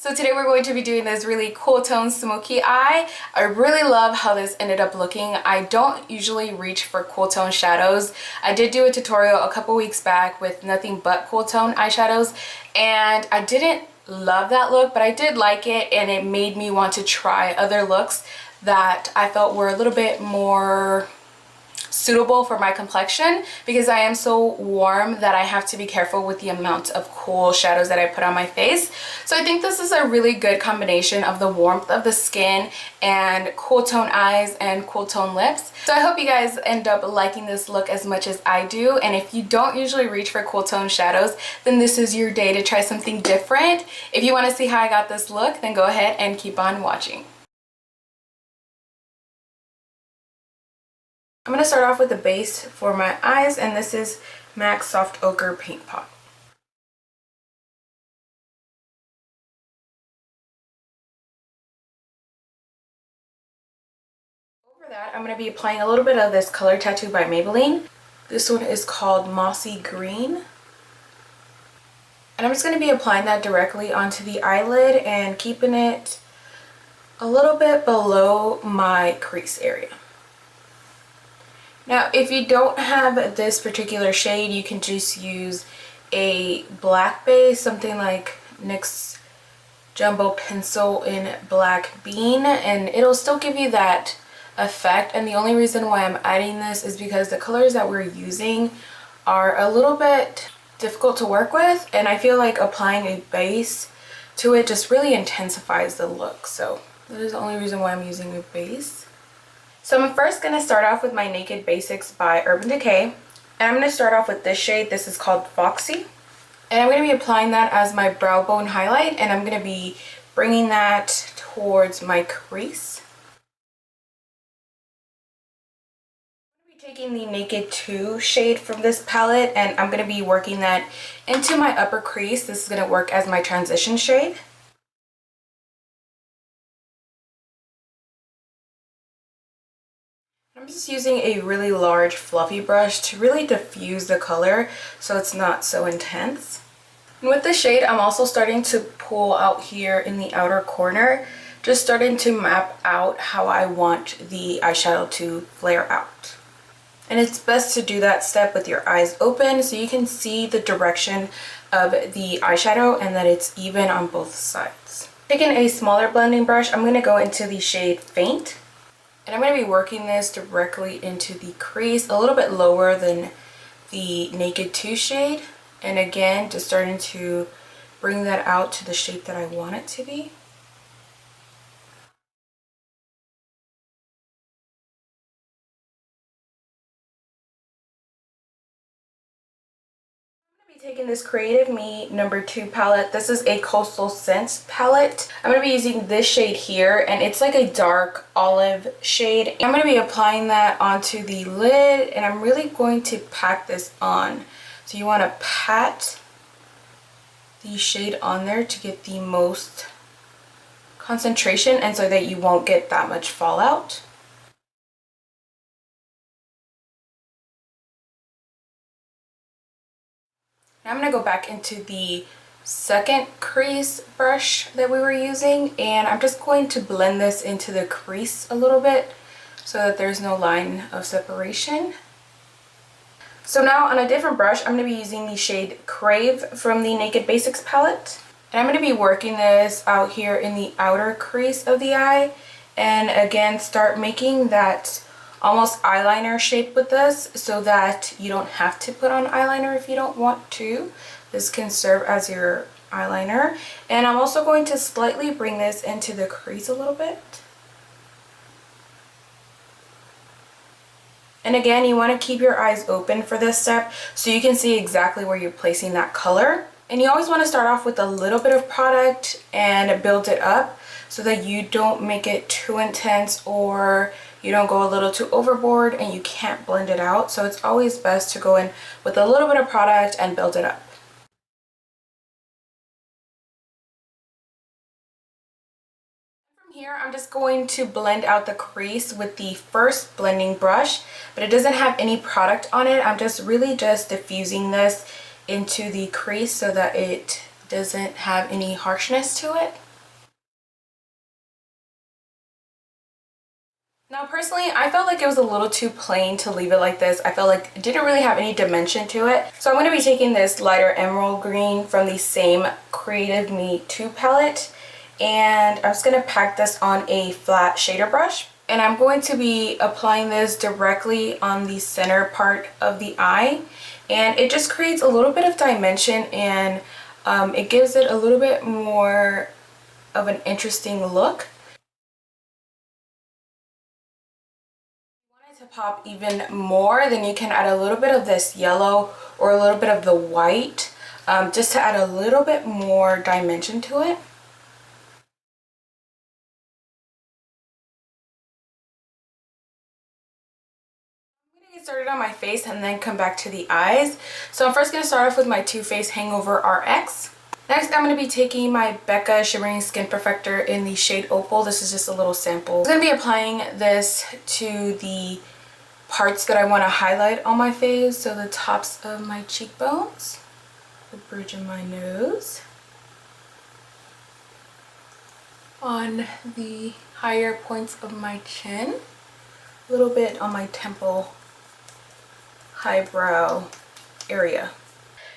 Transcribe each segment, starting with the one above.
So today we're going to be doing this really cool tone smoky eye. I really love how this ended up looking. I don't usually reach for cool tone shadows. I did do a tutorial a couple weeks back with nothing but cool tone eyeshadows, and I didn't love that look, but I did like it, and it made me want to try other looks that I felt were a little bit more suitable for my complexion, because I am so warm that I have to be careful with the amount of cool shadows that I put on my face. So I think this is a really good combination of the warmth of the skin and cool tone eyes and cool tone lips. So I hope you guys end up liking this look as much as I do, and if you don't usually reach for cool tone shadows, then this is your day to try something different. If you want to see how I got this look, then go ahead and keep on watching. I'm going to start off with the base for my eyes, and this is MAC Soft Ochre Paint Pot. Over that, I'm going to be applying a little bit of this Color Tattoo by Maybelline. This one is called Mossy Green. And I'm just going to be applying that directly onto the eyelid and keeping it a little bit below my crease area. Now, if you don't have this particular shade, you can just use a black base, something like NYX Jumbo Pencil in Black Bean, and it'll still give you that effect. And the only reason why I'm adding this is because the colors that we're using are a little bit difficult to work with, and I feel like applying a base to it just really intensifies the look. So that is the only reason why I'm using a base. So I'm first going to start off with my Naked Basics by Urban Decay. And I'm going to start off with this shade. This is called Foxy. And I'm going to be applying that as my brow bone highlight. And I'm going to be bringing that towards my crease. I'm going to be taking the Naked 2 shade from this palette, and I'm going to be working that into my upper crease. This is going to work as my transition shade. I'm just using a really large fluffy brush to really diffuse the color so it's not so intense. And with this shade, I'm also starting to pull out here in the outer corner, just starting to map out how I want the eyeshadow to flare out. And it's best to do that step with your eyes open so you can see the direction of the eyeshadow and that it's even on both sides. Taking a smaller blending brush, I'm going to go into the shade Faint. And I'm going to be working this directly into the crease, a little bit lower than the Naked 2 shade. And again, just starting to bring that out to the shape that I want it to be. Taking this Creative Me #2 palette. This is a Coastal Scents palette. I'm going to be using this shade here, and it's like a dark olive shade. I'm going to be applying that onto the lid, and I'm really going to pack this on. So you want to pat the shade on there to get the most concentration, and so that you won't get that much fallout. I'm going to go back into the second crease brush that we were using, and I'm just going to blend this into the crease a little bit so that there's no line of separation. So now on a different brush, I'm going to be using the shade Crave from the Naked Basics palette. And I'm going to be working this out here in the outer crease of the eye, and again start making that almost eyeliner shape with this so that you don't have to put on eyeliner if you don't want to. This can serve as your eyeliner. And I'm also going to slightly bring this into the crease a little bit. And again, you want to keep your eyes open for this step so you can see exactly where you're placing that color. And you always want to start off with a little bit of product and build it up so that you don't make it too intense or you don't go a little too overboard and you can't blend it out. So it's always best to go in with a little bit of product and build it up. From here, I'm just going to blend out the crease with the first blending brush, but it doesn't have any product on it. I'm just really just diffusing this into the crease so that it doesn't have any harshness to it. Now personally, I felt like it was a little too plain to leave it like this. I felt like it didn't really have any dimension to it. So I'm going to be taking this lighter emerald green from the same Creative Me 2 palette. And I'm just going to pack this on a flat shader brush. And I'm going to be applying this directly on the center part of the eye. And it just creates a little bit of dimension, and it gives it a little bit more of an interesting look. If you want it to pop even more, then you can add a little bit of this yellow or a little bit of the white, just to add a little bit more dimension to it. Get started on my face and then come back to the eyes. So I'm first going to start off with my Faced Hangover RX. Next, I'm going to be taking my Becca Shimmering Skin Perfector in the shade Opal. This is just a little sample. I'm going to be applying this to the parts that I want to highlight on my face. So the tops of my cheekbones, the bridge of my nose, on the higher points of my chin, a little bit on my temple, highbrow area.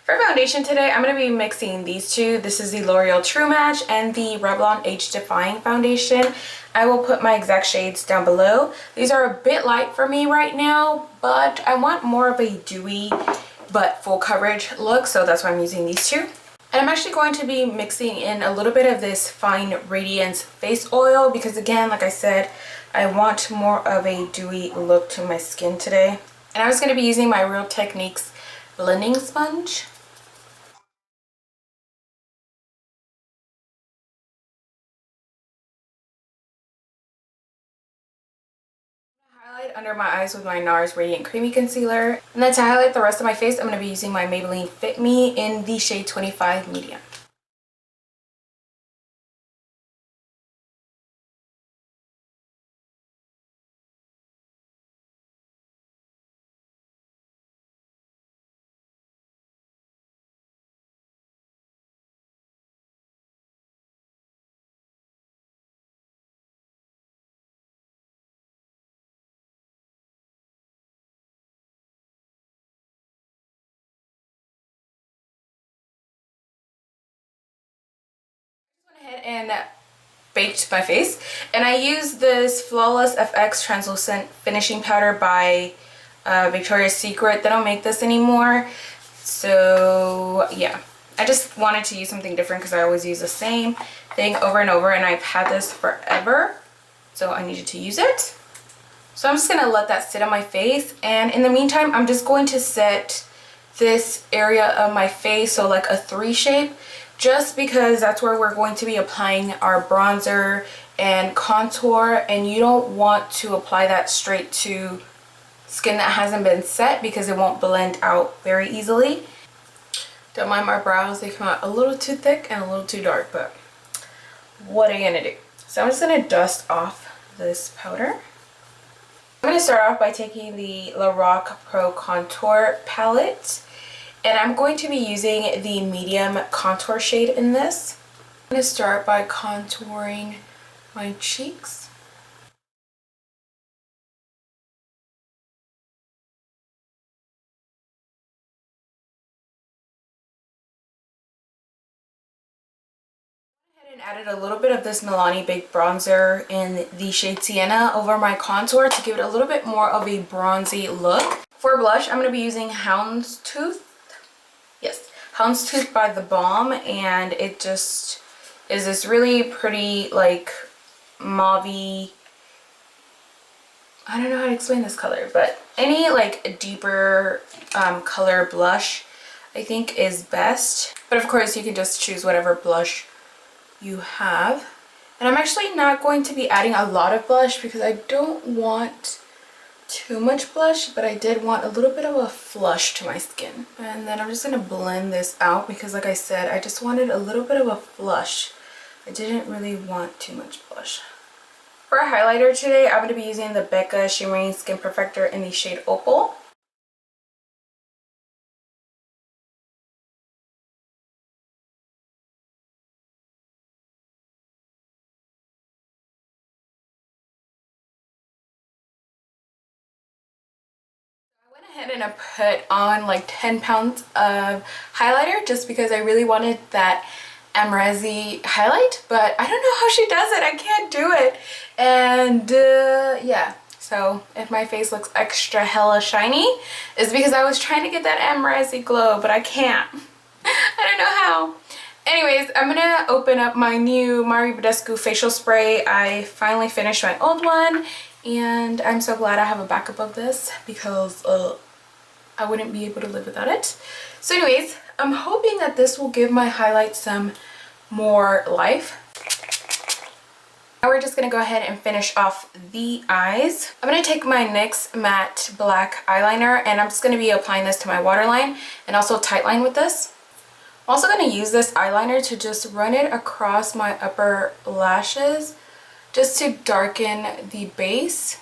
For foundation today, I'm going to be mixing these two. This is the L'Oreal True Match and the Revlon Age Defying foundation. I will put my exact shades down below. These are a bit light for me right now, but I want more of a dewy but full coverage look, so that's why I'm using these two. And I'm actually going to be mixing in a little bit of this Fine Radiance face oil because, again, like I said, I want more of a dewy look to my skin today. And I was going to be using my Real Techniques blending sponge. Highlight under my eyes with my Nars Radiant Creamy Concealer. And then to highlight the rest of my face, I'm going to be using my Maybelline Fit Me in the shade 25 Medium. Went ahead and baked my face, and I used this Flawless FX translucent finishing powder by Victoria's Secret. They don't make this anymore, so yeah, I just wanted to use something different because I always use the same thing over and over, and I've had this forever, so I needed to use it. So I'm just gonna let that sit on my face, and in the meantime I'm just going to set this area of my face, so like a 3 shape, just because that's where we're going to be applying our bronzer and contour, and you don't want to apply that straight to skin that hasn't been set because it won't blend out very easily. Don't mind my brows, they come out a little too thick and a little too dark, but what are you gonna do? So I'm just gonna dust off this powder. I'm going to start off by taking the Lorac Pro Contour palette, and I'm going to be using the medium contour shade in this. I'm going to start by contouring my cheeks. And added a little bit of this Milani Baked bronzer in the shade Sienna over my contour to give it a little bit more of a bronzy look. For blush, I'm going to be using Houndstooth. Yes, Houndstooth by the Balm, and it just is this really pretty, like, mauve-y, I don't know how to explain this color, but any like deeper color blush I think is best. But of course you can just choose whatever blush you have. And I'm actually not going to be adding a lot of blush because I don't want too much blush, but I did want a little bit of a flush to my skin. And then I'm just going to blend this out because, like I said, I just wanted a little bit of a flush. I didn't really want too much blush. For a highlighter today, I'm going to be using the Becca Shimmering Skin Perfector in the shade Opal. And I put on like 10 pounds of highlighter just because I really wanted that Amrezy highlight, but I don't know how she does it. I can't do it. And yeah, so if my face looks extra hella shiny, it's because I was trying to get that Amrezy glow, but I can't. I don't know how. Anyways, I'm gonna open up my new Badescu facial spray. I finally finished my old one, and I'm so glad I have a backup of this because I wouldn't be able to live without it. So anyways, I'm hoping that this will give my highlights some more life. Now we're just gonna go ahead and finish off the eyes. I'm gonna take my NYX matte black eyeliner, and I'm just gonna be applying this to my waterline and also tightline with this. I'm also gonna use this eyeliner to just run it across my upper lashes just to darken the base.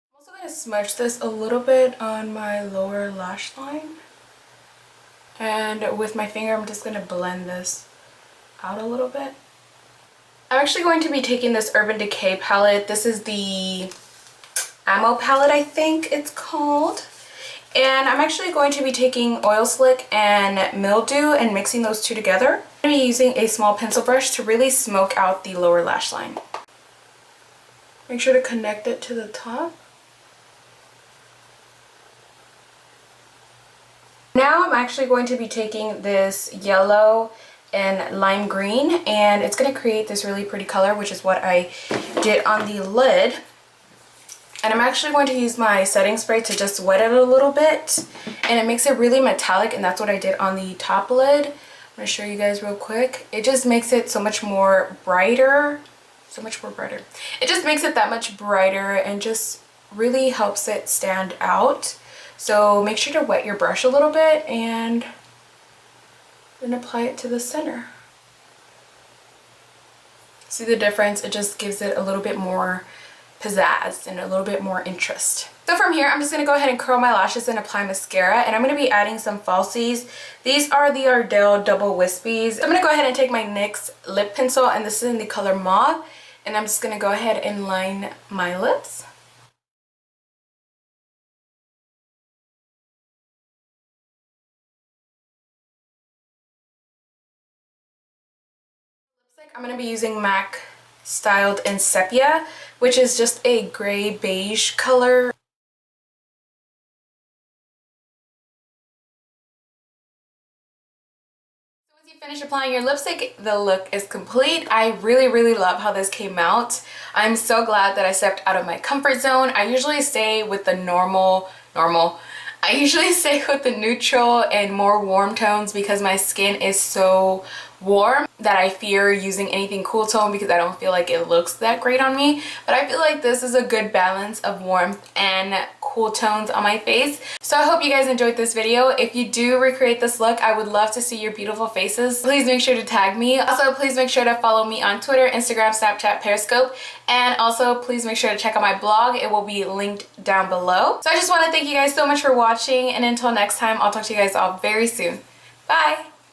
I'm also going to smudge this a little bit on my lower lash line. And with my finger, I'm just going to blend this out a little bit. I'm actually going to be taking this Urban Decay palette. This is the Ammo palette, I think it's called. And I'm actually going to be taking Oil Slick and Mildew and mixing those two together. I'm going to be using a small pencil brush to really smoke out the lower lash line. Make sure to connect it to the top. Now I'm actually going to be taking this yellow and lime green, and it's going to create this really pretty color, which is what I did on the lid. And I'm actually going to use my setting spray to just wet it a little bit, and it makes it really metallic, and that's what I did on the top lid. I'm going to show you guys real quick. It just makes it so much more brighter. It just makes it that much brighter and just really helps it stand out. So make sure to wet your brush a little bit and then apply it to the center. See the difference? It just gives it a little bit more pizzazz and a little bit more interest. So from here, I'm just going to go ahead and curl my lashes and apply mascara, and I'm going to be adding some falsies. These are the Ardelle Double Wispies. I'm going to go ahead and take my NYX lip pencil, and this is in the color Mauve, and I'm just going to go ahead and line my lips. I'm going to be using MAC Styled in Sepia, which is just a gray beige color. So once you finish applying your lipstick, the look is complete. I really love how this came out. I'm so glad that I stepped out of my comfort zone. I usually stay with the I usually stay with the neutral and more warm tones because my skin is so warm that I fear using anything cool tone because I don't feel like it looks that great on me. But I feel like this is a good balance of warmth and cool tones on my face. So I hope you guys enjoyed this video. If you do recreate this look, I would love to see your beautiful faces. Please make sure to tag me. Also, please make sure to follow me on Twitter, Instagram, Snapchat, Periscope. And also, please make sure to check out my blog. It will be linked down below. So I just want to thank you guys so much for watching. And until next time, I'll talk to you guys all very soon. Bye!